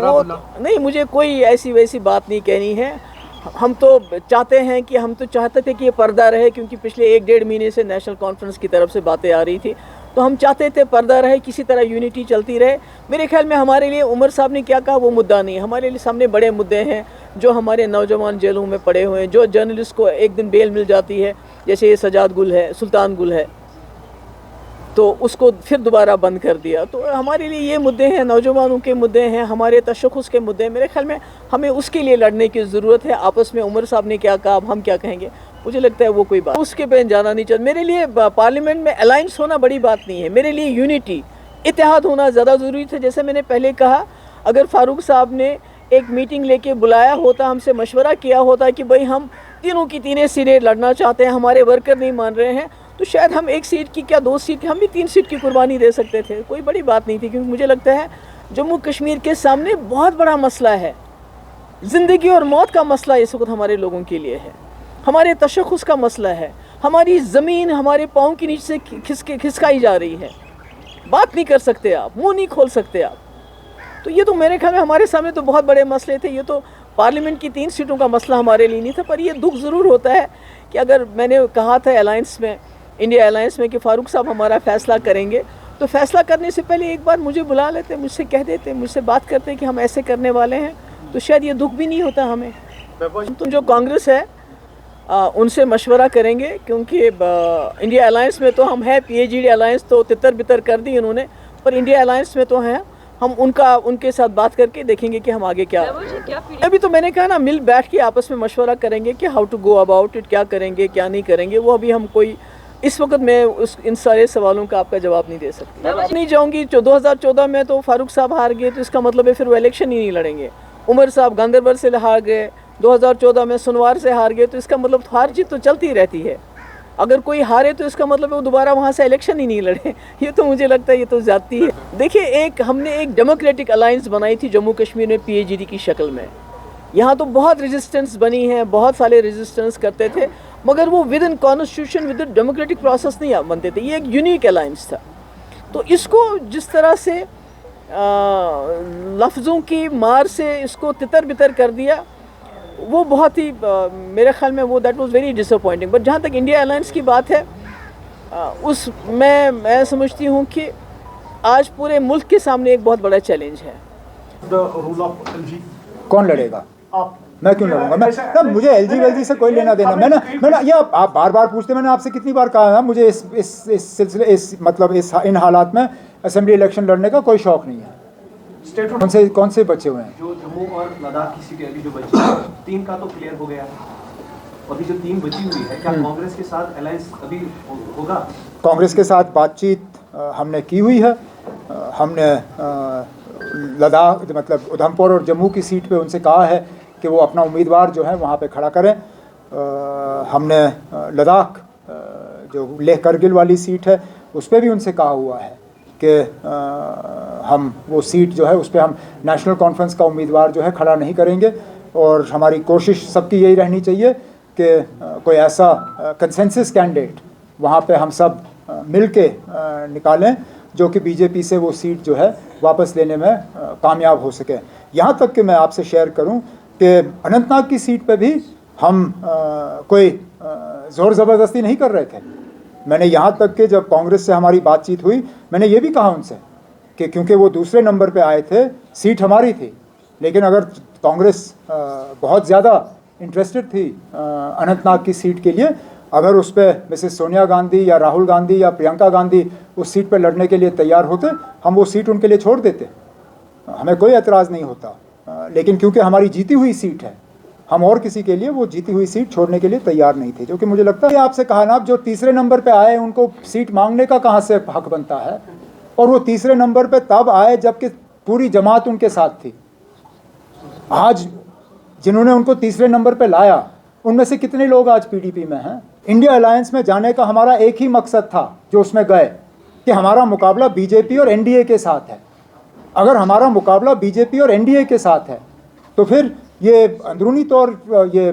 वो नहीं, मुझे कोई ऐसी वैसी बात नहीं कहनी है। हम तो चाहते थे कि ये पर्दा रहे, क्योंकि पिछले 1-1.5 महीने से नेशनल कॉन्फ्रेंस की तरफ से बातें आ रही थी, तो हम चाहते थे पर्दा रहे, किसी तरह यूनिटी चलती रहे। मेरे ख्याल में हमारे लिए उमर साहब ने क्या कहा वो मुद्दा नहीं है। हमारे लिए सामने बड़े मुद्दे हैं, जो हमारे नौजवान जेलों में पड़े हुए हैं, जो जर्नलिस्ट को एक दिन बेल मिल जाती है, जैसे ये सजाद गुल है, सुल्तान गुल है, तो उसको फिर दोबारा बंद कर दिया। तो हमारे लिए ये मुद्दे हैं, नौजवानों के मुद्दे हैं, हमारे तशख़्ख़ुस के मुद्दे हैं। मेरे ख्याल में हमें उसके लिए लड़ने की ज़रूरत है। आपस में उमर साहब ने क्या कहा, अब हम क्या कहेंगे, मुझे लगता है वो कोई बात उसके पे जाना नहीं चाहिए। मेरे लिए पार्लियामेंट में अलाइंस होना बड़ी बात नहीं है, मेरे लिए यूनिटी, इत्तेहाद होना ज़्यादा ज़रूरी था। जैसे मैंने पहले कहा, अगर फ़ारूक साहब ने एक मीटिंग लेके बुलाया होता, हमसे मशवरा किया होता कि भाई हम तीनों की तीनों सीटें लड़ना चाहते हैं, हमारे वर्कर नहीं मान रहे हैं, तो शायद हम 1 सीट की क्या 2 सीट की, हम भी 3 सीट की कुर्बानी दे सकते थे। कोई बड़ी बात नहीं थी, क्योंकि मुझे लगता है जम्मू कश्मीर के सामने बहुत बड़ा मसला है, ज़िंदगी और मौत का मसला इस वक्त हमारे लोगों के लिए है, हमारे तशख़्ख़ुस का मसला है। हमारी ज़मीन हमारे पाँव के नीचे से खिसकाई जा रही है, बात नहीं कर सकते आप, मुँह नहीं खोल सकते आप। तो ये तो मेरे ख्याल में हमारे सामने तो बहुत बड़े मसले थे। ये तो पार्लियामेंट की 3 सीटों का मसला हमारे लिए नहीं था। पर ये दुख ज़रूर होता है कि अगर मैंने कहा था अलायंस में, इंडिया अलायंस में, कि फ़ारूक साहब हमारा फ़ैसला करेंगे, तो फ़ैसला करने से पहले एक बार मुझे बुला लेते, मुझसे कह देते, मुझसे बात करते कि हम ऐसे करने वाले हैं, तो शायद ये दुख भी नहीं होता हमें। तो जो कांग्रेस है उनसे मशवरा करेंगे, क्योंकि इंडिया अलायंस में तो हम हैं, PAGD अलायंस तो तितर बितर कर दी उन्होंने, पर इंडिया अलायंस में तो हैं हम। उनके साथ बात करके देखेंगे कि हम आगे क्या। अभी तो मैंने कहा ना, मिल बैठ के आपस में मशवरा करेंगे कि how to go about it, क्या करेंगे क्या नहीं करेंगे। वो अभी हम कोई इस वक्त मैं इन सारे सवालों का आपका जवाब नहीं दे सकती। मैं नहीं जाऊँगी। 2014 में तो फ़ारूक साहब हार गए, तो इसका मतलब है फिर वो इलेक्शन ही नहीं लड़ेंगे। उमर साहब गांधरबल से हार गए, 2014 में सुनवार से हार गए, तो इसका मतलब हार जीत तो चलती रहती है। अगर कोई हारे तो इसका मतलब है वो दोबारा वहाँ से इलेक्शन ही नहीं लड़े। ये तो मुझे लगता है ये तो ज़्यादती है। देखिए, हमने एक डेमोक्रेटिक अलायंस बनाई थी जम्मू कश्मीर में PAGD की शक्ल में। यहाँ तो बहुत रेजिस्टेंस बनी है, बहुत सारे रेजिस्टेंस करते थे, मगर वो with in constitution, with in democratic process नहीं बनते थे। ये एक यूनिक अलायंस था। तो इसको जिस तरह से लफ्ज़ों की मार से इसको तितर बितर कर दिया, वो बहुत ही मेरे ख्याल में वो that was very disappointing. But जहाँ तक इंडिया अलायंस की बात है, मैं समझती हूँ कि आज पूरे मुल्क के सामने एक बहुत बड़ा चैलेंज है। कौन लड़ेगा? आप। मैं क्यों लड़ूंगा? मैं मुझे LG से कोई लेना देना। मैंने ये आप बार बार पूछते, मैंने आपसे कितनी बार कहा है, मुझे इस सिलसिले इन हालात में असेंबली इलेक्शन लड़ने का कोई शौक नहीं है। कौन से बचे हुए हैं? जो जम्मू और लद्दाख की सीटें अभी जो बची हैं, 3 का तो क्लियर हो गया, अभी जो 3 बची हुई है, क्या कांग्रेस के साथ अलायंस अभी होगा? कांग्रेस के साथ बातचीत हमने की हुई है। हमने लद्दाख मतलब उधमपुर और जम्मू की सीट पे उनसे कहा है कि वो अपना उम्मीदवार जो है वहाँ पे खड़ा करें। हमने लद्दाख जो लेह करगिल वाली सीट है उस पर भी उनसे कहा हुआ है कि हम वो सीट जो है उस पर हम नेशनल कॉन्फ्रेंस का उम्मीदवार जो है खड़ा नहीं करेंगे। और हमारी कोशिश सबकी यही रहनी चाहिए कि कोई ऐसा कंसेंसस कैंडिडेट वहाँ पे हम सब मिल के निकालें जो कि बीजेपी से वो सीट जो है वापस लेने में कामयाब हो सके। यहाँ तक कि मैं आपसे शेयर करूँ कि अनंतनाग की सीट पे भी हम कोई ज़ोर ज़बरदस्ती नहीं कर रहे थे। मैंने यहाँ तक कि जब कांग्रेस से हमारी बातचीत हुई, मैंने ये भी कहा उनसे कि क्योंकि वो दूसरे नंबर पे आए थे, सीट हमारी थी, लेकिन अगर कांग्रेस बहुत ज़्यादा इंटरेस्टेड थी अनंतनाग की सीट के लिए, अगर उस पर मिसेस सोनिया गांधी या राहुल गांधी या प्रियंका गांधी उस सीट पर लड़ने के लिए तैयार होते, हम वो सीट उनके लिए छोड़ देते, हमें कोई एतराज़ नहीं होता। लेकिन क्योंकि हमारी जीती हुई सीट है, हम और किसी के लिए वो जीती हुई सीट छोड़ने के लिए तैयार नहीं थे। जो कि मुझे लगता है आपसे कहा ना, जो तीसरे नंबर पे आए उनको सीट मांगने का कहाँ से हक बनता है? और वो तीसरे नंबर पे तब आए जबकि पूरी जमात उनके साथ थी। आज जिन्होंने उनको तीसरे नंबर पे लाया, उनमें से कितने लोग आज PDP में हैं? इंडिया अलायंस में जाने का हमारा एक ही मकसद था जो उसमें गए, कि हमारा मुकाबला BJP और NDA के साथ है। अगर हमारा मुकाबला BJP और NDA के साथ है तो फिर ये अंदरूनी तौर ये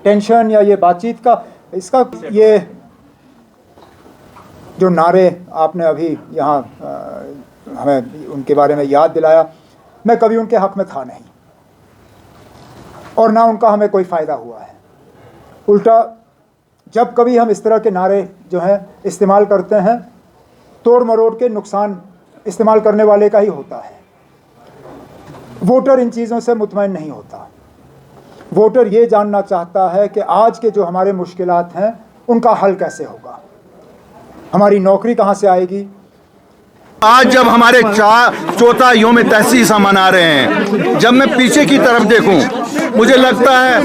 टेंशन या ये बातचीत का इसका ये जो नारे आपने अभी यहाँ हमें उनके बारे में याद दिलाया, मैं कभी उनके हक़ में था नहीं और ना उनका हमें कोई फ़ायदा हुआ है। उल्टा जब कभी हम इस तरह के नारे जो हैं इस्तेमाल करते हैं, तोड़ मरोड़ के नुकसान इस्तेमाल करने वाले का ही होता है। वोटर इन चीज़ों से मुतमईन नहीं होता। वोटर ये जानना चाहता है कि आज के जो हमारे मुश्किलात हैं उनका हल कैसे होगा, हमारी नौकरी कहाँ से आएगी। आज जब हमारे चौथा योम तहसीस हम मना रहे हैं, जब मैं पीछे की तरफ देखूं मुझे लगता है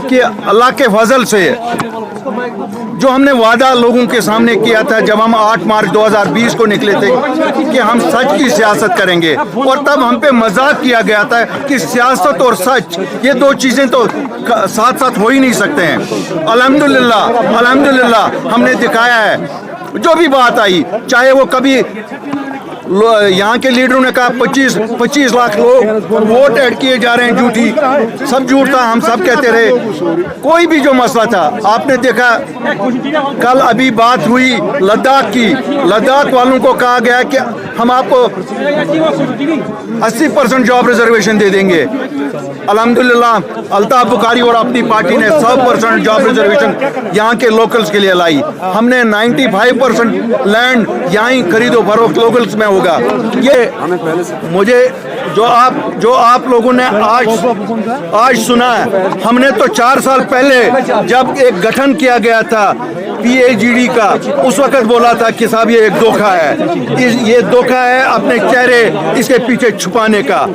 कि अल्लाह के फजल से जो हमने वादा लोगों के सामने किया था जब हम 8 मार्च 2020 को निकले थे कि हम सच की सियासत करेंगे, और तब हम पे मजाक किया गया था कि सियासत और सच ये दो चीज़ें तो साथ साथ हो ही नहीं सकते हैं। अल्हम्दुलिल्लाह हमने दिखाया है। जो भी बात आई, चाहे वो कभी यहाँ के लीडरों ने कहा 25 लाख लोग वोट ऐड किए जा रहे हैं, झूठी, सब झूठ था, हम सब कहते रहे। कोई भी जो मसला था आपने देखा, कल अभी बात हुई लद्दाख की, लद्दाख वालों को कहा गया कि हम आपको 80% जॉब रिजर्वेशन दे देंगे। अल्हम्दुलिल्लाह अल्ताफ बुखारी और अपनी पार्टी ने 100% जॉब रिजर्वेशन यहाँ के लोकल्स के लिए लाई। हमने 95% लैंड यहाँ ही खरीदो फरोख्त लोकल्स में होगा। ये मुझे जो आप लोगों ने आज सुना है, हमने तो 4 साल पहले जब एक गठन किया गया था PAGD का, उस वक्त बोला था कि साहब ये एक धोखा है, ये धोखा है अपने चेहरे इसके पीछे छुपाने का।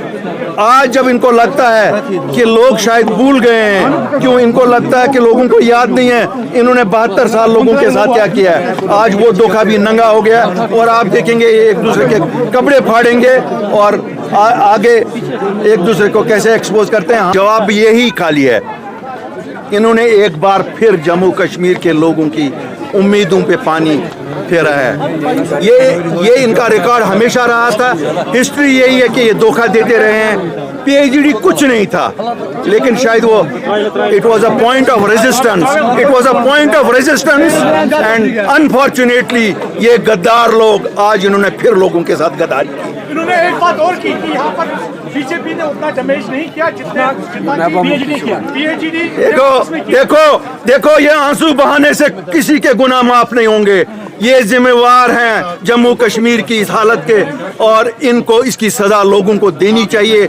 आज जब इनको लगता है कि लोग शायद भूल गए हैं, क्यों इनको लगता है कि लोगों को याद नहीं है इन्होंने 72 साल लोगों के साथ क्या किया है, आज वो धोखा भी नंगा हो गया और आप देखेंगे एक दूसरे के कपड़े फाड़ेंगे और आगे एक दूसरे को कैसे एक्सपोज करते हैं। जवाब यही खाली है, इन्होंने एक बार फिर जम्मू कश्मीर के लोगों की उम्मीदों पे पानी फेरा है। ये इनका रिकॉर्ड हमेशा रहा था। हिस्ट्री यही है कि ये धोखा देते रहे हैं। PAGD कुछ नहीं था, लेकिन शायद वो it was a point of resistance, and unfortunately ये गद्दार लोग आज इन्होंने फिर लोगों के साथ गद्दारी की। इन्होंने एक बात और की कि यहाँ पर बीजेपी ने उतना डैमेज नहीं किया जितना PAGD किया। देखो ये आंसू बहाने से किसी के गुनाह माफ नहीं होंगे। ये जिम्मेवार हैं जम्मू कश्मीर की इस हालत के, और इनको इसकी सजा लोगों को देनी चाहिए।